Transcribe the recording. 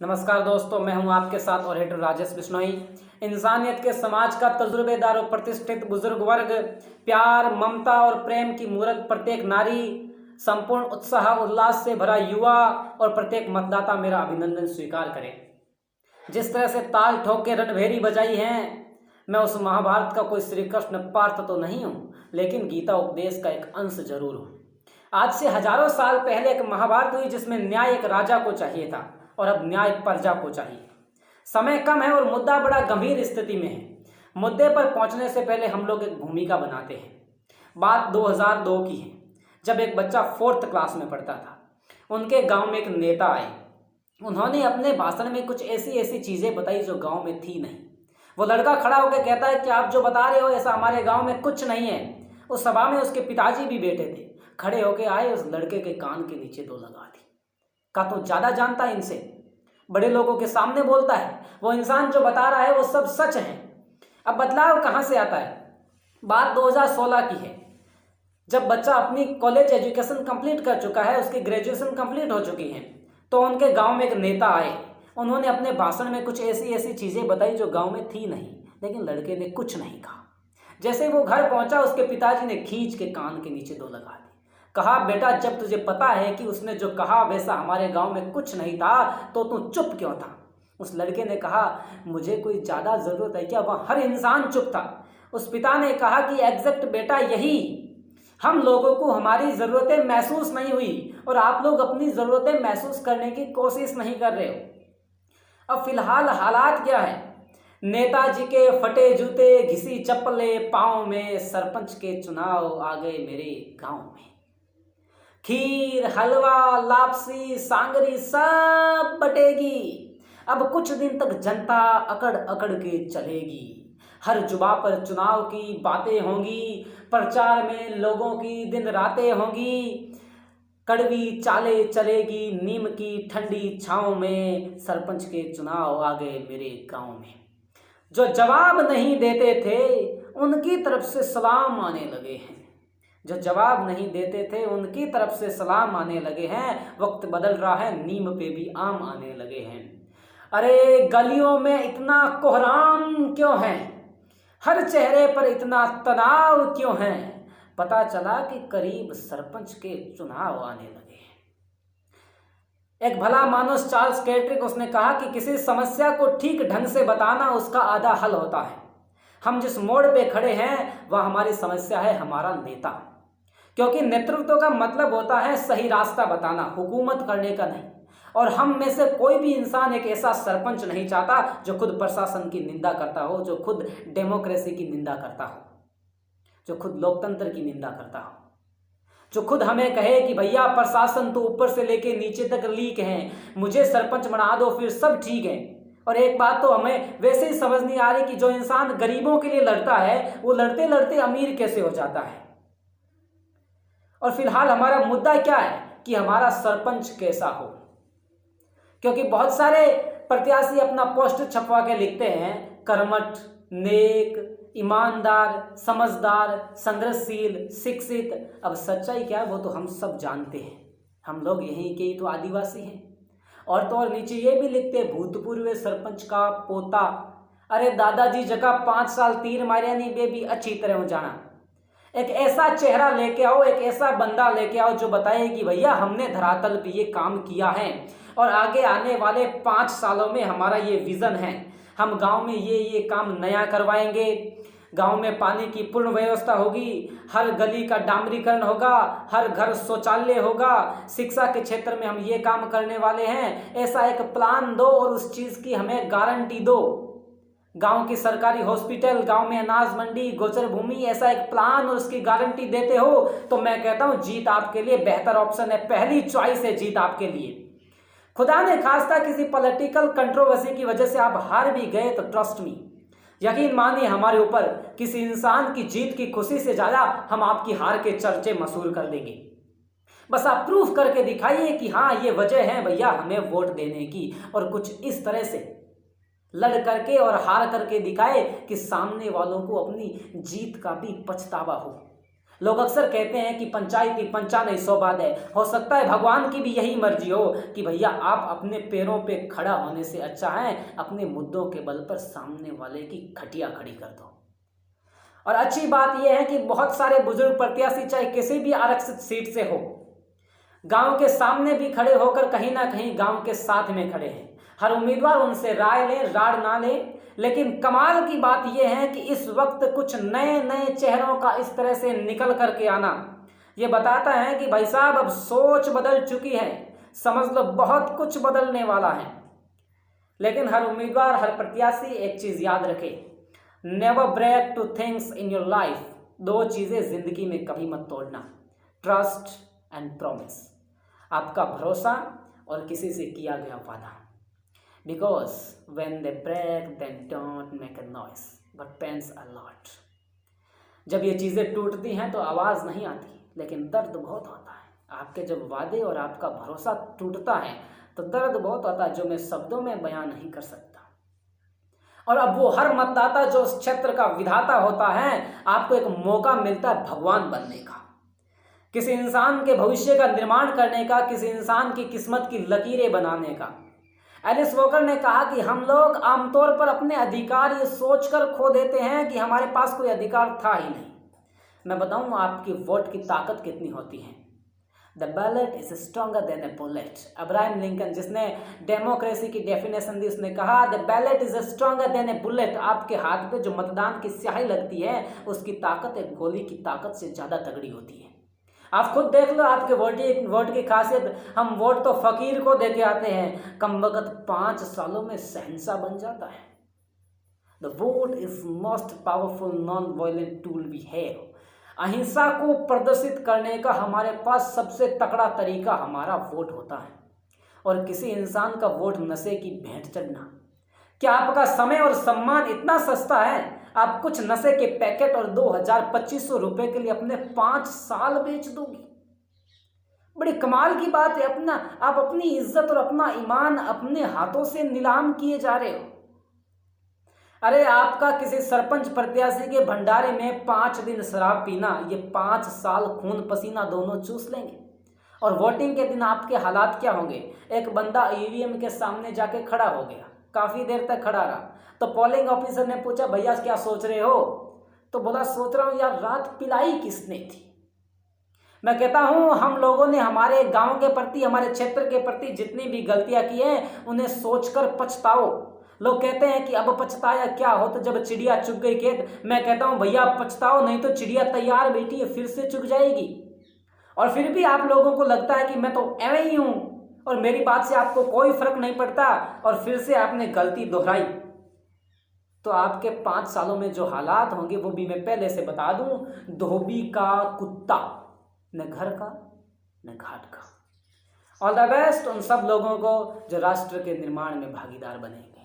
नमस्कार दोस्तों, मैं हूं आपके साथ और हेडर राजेश बिश्नोई। इंसानियत के समाज का तजुर्बेदार और प्रतिष्ठित बुजुर्ग वर्ग, प्यार, ममता और प्रेम की मूरत प्रत्येक नारी, संपूर्ण उत्साह उल्लास से भरा युवा और प्रत्येक मतदाता मेरा अभिनंदन स्वीकार करें। जिस तरह से ताल ठोक के रणभेरी बजाई हैं, मैं उस महाभारत का कोई श्री कृष्ण पार्थ तो नहीं हूँ, लेकिन गीता उपदेश का एक अंश जरूर हूँ। आज से हजारों साल पहले एक महाभारत हुई जिसमें न्याय एक राजा को चाहिए था और अब न्याय प्रजा को चाहिए। समय कम है और मुद्दा बड़ा गंभीर स्थिति में है। मुद्दे पर पहुंचने से पहले हम लोग एक भूमिका बनाते हैं। बात 2002 की है, जब एक बच्चा 4th क्लास में पढ़ता था। उनके गांव में एक नेता आए। उन्होंने अपने भाषण में कुछ ऐसी ऐसी चीजें बताई जो गांव में थी नहीं। वो लड़का खड़ा होकर कहता है कि आप जो बता रहे हो ऐसा हमारे गांव में कुछ नहीं है। उस सभा में उसके पिताजी भी बैठे थे। खड़े होके आए, उस लड़के के कान के नीचे 2 लगा दी। कहा तो ज्यादा जानता है इनसे, बड़े लोगों के सामने बोलता है, वो इंसान जो बता रहा है वो सब सच है। अब बदलाव कहां से आता है? बात 2016 की है, जब बच्चा अपनी कॉलेज एजुकेशन कंप्लीट कर चुका है, उसकी ग्रेजुएशन कंप्लीट हो चुकी है, तो उनके गांव में एक नेता आए। उन्होंने अपने भाषण में कुछ ऐसी ऐसी चीजें बताई जो गांव में थी नहीं, लेकिन लड़के ने कुछ नहीं कहा। जैसे वो घर पहुंचा, उसके पिताजी ने खींच के कान के नीचे 2 लगा दी। कहा, बेटा जब तुझे पता है कि उसने जो कहा वैसा हमारे गांव में कुछ नहीं था, तो तू चुप क्यों था? उस लड़के ने कहा, मुझे कोई ज्यादा जरूरत है क्या? वह हर इंसान चुप था। उस पिता ने कहा कि एग्जैक्ट बेटा यही, हम लोगों को हमारी जरूरतें महसूस नहीं हुई और आप लोग अपनी जरूरतें महसूस करने की कोशिश नहीं कर रहे हो। अब फिलहाल हालात क्या है? नेताजी के फटे जूते, घिसी चप्पलें पांव में, सरपंच के चुनाव आ गए मेरे गांव में। खीर, हलवा, लापसी, सांगरी सब बटेगी। अब कुछ दिन तक जनता अकड़ अकड़ के चलेगी। हर जुबा पर चुनाव की बातें होंगी, प्रचार में लोगों की दिन रातें होंगी। कड़वी चाले चलेगी नीम की ठंडी छांव में, सरपंच के चुनाव आ गए मेरे गांव में। जो जवाब नहीं देते थे उनकी तरफ से सलाम आने लगे हैं। जो जवाब नहीं देते थे उनकी तरफ से सलाम आने लगे हैं। वक्त बदल रहा है, नीम पे भी आम आने लगे हैं। अरे गलियों में इतना कोहराम क्यों है? हर चेहरे पर इतना तनाव क्यों है? पता चला कि करीब सरपंच के चुनाव आने लगे हैं। एक भला मानुस चार्ल्स कैट्रिक, उसने कहा कि किसी समस्या को ठीक ढंग से बताना उसका आधा हल होता है। हम जिस मोड़ पे खड़े हैं वह हमारी समस्या है, हमारा नेता। क्योंकि नेतृत्व का मतलब होता है सही रास्ता बताना, हुकूमत करने का नहीं। और हम में से कोई भी इंसान एक ऐसा सरपंच नहीं चाहता जो खुद प्रशासन की निंदा करता हो, जो खुद डेमोक्रेसी की निंदा करता हो, जो खुद लोकतंत्र की निंदा करता हो, जो खुद हमें कहे कि भैया प्रशासन तो ऊपर से लेके नीचे तक लीक है, मुझे सरपंच बना दो फिर सब ठीक है। और एक बात तो हमें वैसे ही समझ नहीं आ रही कि जो इंसान गरीबों के लिए लड़ता है वो लड़ते लड़ते अमीर कैसे हो जाता है। और फिलहाल हमारा मुद्दा क्या है कि हमारा सरपंच कैसा हो। क्योंकि बहुत सारे प्रत्याशी अपना पोस्ट छपवा के लिखते हैं कर्मठ, नेक, ईमानदार, समझदार, संघर्षशील, शिक्षित। अब सच्चाई क्या है वो तो हम सब जानते हैं। हम लोग यहीं के ही तो आदिवासी हैं। और तो और नीचे ये भी लिखते भूतपूर्व सरपंच का पोता। अरे दादाजी जगह 5 साल तीर मारिया नहीं बेबी अच्छी तरह हो जाना। एक ऐसा चेहरा लेके आओ, एक ऐसा बंदा लेके आओ जो बताए कि भैया हमने धरातल पे ये काम किया है और आगे आने वाले 5 सालों में हमारा ये विजन है। हम गांव में ये काम नया करवाएंगे। गांव में पानी की पूर्ण व्यवस्था होगी, हर गली का डामरीकरण होगा, हर घर शौचालय होगा, शिक्षा के क्षेत्र में हम ये काम करने वाले हैं। ऐसा एक प्लान दो और उस चीज की हमें गारंटी दो। गांव की सरकारी हॉस्पिटल, गांव में अनाज मंडी, गोचर भूमि, ऐसा एक प्लान और उसकी गारंटी देते हो तो मैं कहता हूं जीत आपके लिए बेहतर ऑप्शन है, पहली चॉइस है जीत आपके लिए। खुदा ने खास्ता किसी पॉलिटिकल कंट्रोवर्सी की वजह से आप हार भी गए तो ट्रस्ट मी, यकीन मानिए हमारे ऊपर किसी इंसान की जीत की खुशी से ज्यादा हम आपकी हार के चर्चे मशहूर कर देंगे। बस आप प्रूफ करके दिखाइए कि हाँ ये वजह है भैया हमें वोट देने की, और कुछ इस तरह से लड़ करके और हार करके दिखाए कि सामने वालों को अपनी जीत का भी पछतावा हो। लोग अक्सर कहते हैं कि पंचायती पंचा नहीं सौ बात है। हो सकता है भगवान की भी यही मर्जी हो कि भैया आप अपने पैरों पे खड़ा होने से अच्छा है अपने मुद्दों के बल पर सामने वाले की खटिया खड़ी कर दो। और अच्छी बात यह है कि बहुत सारे बुजुर्ग प्रत्याशी चाहे किसी भी आरक्षित सीट से हो, गांव के सामने भी खड़े होकर कहीं ना कहीं गांव के साथ में खड़े हैं। हर उम्मीदवार उनसे राय ले, राड़ ना ले, लेकिन कमाल की बात यह है कि इस वक्त कुछ नए नए चेहरों का इस तरह से निकल करके आना ये बताता है कि भाई साहब अब सोच बदल चुकी है, समझ लो बहुत कुछ बदलने वाला है। लेकिन हर उम्मीदवार, हर प्रत्याशी एक चीज याद रखे, never break two things in your life. दो चीजें जिंदगी में कभी मत तोड़ना, ट्रस्ट एंड प्रॉमिस, आपका भरोसा और किसी से किया गया वादा। Because when they break then don't make a noise but pains a lot. जब ये चीज़ें टूटती हैं तो आवाज़ नहीं आती, लेकिन दर्द बहुत होता है। आपके जब वादे और आपका भरोसा टूटता है तो दर्द बहुत होता है जो मैं शब्दों में बयान नहीं कर सकता। और अब वो हर मतदाता जो उस क्षेत्र का विधाता होता है, आपको एक मौका मिलता है भगवान बनने का, किसी इंसान के भविष्य का निर्माण करने का, किसी इंसान की किस्मत की लकीरें बनाने का। एलिस वॉकर ने कहा कि हम लोग आमतौर पर अपने अधिकार ये सोचकर खो देते हैं कि हमारे पास कोई अधिकार था ही नहीं। मैं बताऊं आपकी वोट की ताकत कितनी होती है। The ballot is stronger than A bullet. Abraham Lincoln जिसने डेमोक्रेसी की डेफिनेशन दी, उसने कहा the ballot is stronger than A bullet. आपके हाथ पे जो मतदान की स्याही लगती है उसकी ताकत एक गोली की ताकत से ज़्यादा तगड़ी होती है। आप खुद देख लो आपके वोट की खासियत। हम वोट तो फकीर को देके आते हैं, कम वक्त 5 सालों में शहंशाह बन जाता है। The vote is most powerful non violent tool we have. अहिंसा को प्रदर्शित करने का हमारे पास सबसे तगड़ा तरीका हमारा वोट होता है। और किसी इंसान का वोट नशे की भेंट चढ़ना। क्या आपका समय और सम्मान इतना सस्ता है आप कुछ नशे के पैकेट और 2000-2500 रुपए के लिए अपने 5 साल बेच दोगे? बड़ी कमाल की बात है। आप अपनी इज्जत और अपना ईमान अपने हाथों से नीलाम किए जा रहे हो। अरे आपका किसी सरपंच प्रत्याशी के भंडारे में 5 दिन शराब पीना, ये 5 साल खून पसीना दोनों चूस लेंगे। और वोटिंग के दिन आपके हालात क्या होंगे? एक बंदा ईवीएम के सामने जाके खड़ा हो गया, काफी देर तक खड़ा रहा, तो पोलिंग ऑफिसर ने पूछा भैया क्या सोच रहे हो? तो बोला सोच रहा हूं यार रात पिलाई किसने थी। मैं कहता हूं हम लोगों ने हमारे गांव के प्रति, हमारे क्षेत्र के प्रति जितनी भी गलतियां की हैं उन्हें सोचकर पछताओ। लोग कहते हैं कि अब पछताया क्या हो तो जब चिड़िया चुग गई खेत। मैं कहता हूं भैया पछताओ, नहीं तो चिड़िया तैयार बैठी है फिर से चुग जाएगी। और फिर भी आप लोगों को लगता है कि मैं तो एवं ही हूं और मेरी बात से आपको कोई फर्क नहीं पड़ता और फिर से आपने गलती दोहराई। तो आपके 5 सालों में जो हालात होंगे वो भी मैं पहले से बता दूं, धोबी का कुत्ता, न घर का न घाट का। ऑल द बेस्ट उन सब लोगों को जो राष्ट्र के निर्माण में भागीदार बनेंगे।